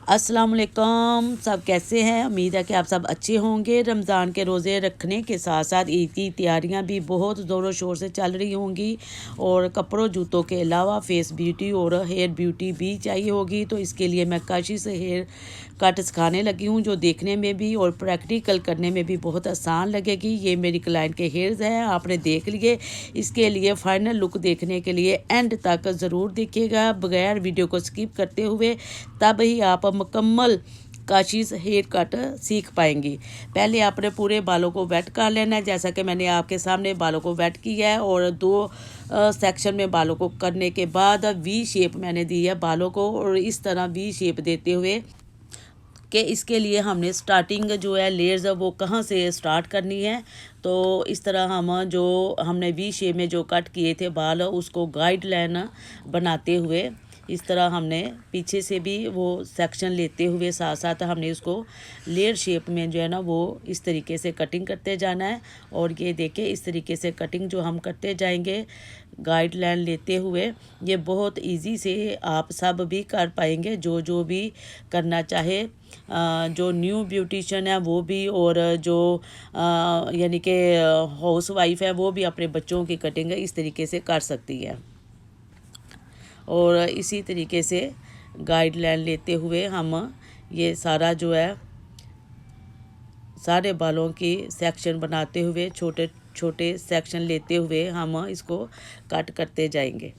अस्सलाम वालेकुम, सब कैसे हैं। उम्मीद है कि आप सब अच्छे होंगे। रमज़ान के रोज़े रखने के साथ साथ ईद की तैयारियां भी बहुत ज़ोरों शोर से चल रही होंगी और कपड़ों जूतों के अलावा फेस ब्यूटी और हेयर ब्यूटी भी चाहिए होगी। तो इसके लिए मैं काशी से हेयर कट सिखाने लगी हूँ, जो देखने में भी और प्रैक्टिकल करने में भी बहुत आसान लगेगी। ये मेरी क्लाइंट के हेयर्स हैं, आपने देख लिए। इसके लिए फ़ाइनल लुक देखने के लिए एंड तक ज़रूर देखिएगा, बगैर वीडियो को स्किप करते हुए, तब ही आप मुकम्मल काशीज़ हेयर कट सीख पाएंगी। पहले आपने पूरे बालों को वेट कर लेना है, जैसा कि मैंने आपके सामने बालों को वेट किया है। और दो सेक्शन में बालों को करने के बाद वी शेप मैंने दी है बालों को, और इस तरह वी शेप देते हुए कि इसके लिए हमने स्टार्टिंग जो है लेयर्स वो कहाँ से स्टार्ट करनी है। तो इस तरह हम जो हमने वी शेप में जो कट किए थे बाल, उसको गाइडलाइन बनाते हुए इस तरह हमने पीछे से भी वो सेक्शन लेते हुए साथ साथ हमने उसको लेयर शेप में जो है ना वो इस तरीके से कटिंग करते जाना है। और ये देखिए इस तरीके से कटिंग जो हम करते जाएंगे गाइडलाइन लेते हुए, ये बहुत इजी से आप सब भी कर पाएंगे, जो भी करना चाहे। जो न्यू ब्यूटिशियन है वो भी, और जो यानी कि हाउस वाइफ है वो भी अपने बच्चों की कटिंग इस तरीके से कर सकती है। और इसी तरीके से गाइडलाइन लेते हुए हम ये सारा जो है सारे बालों की सेक्शन बनाते हुए छोटे छोटे सेक्शन लेते हुए हम इसको कट करते जाएंगे।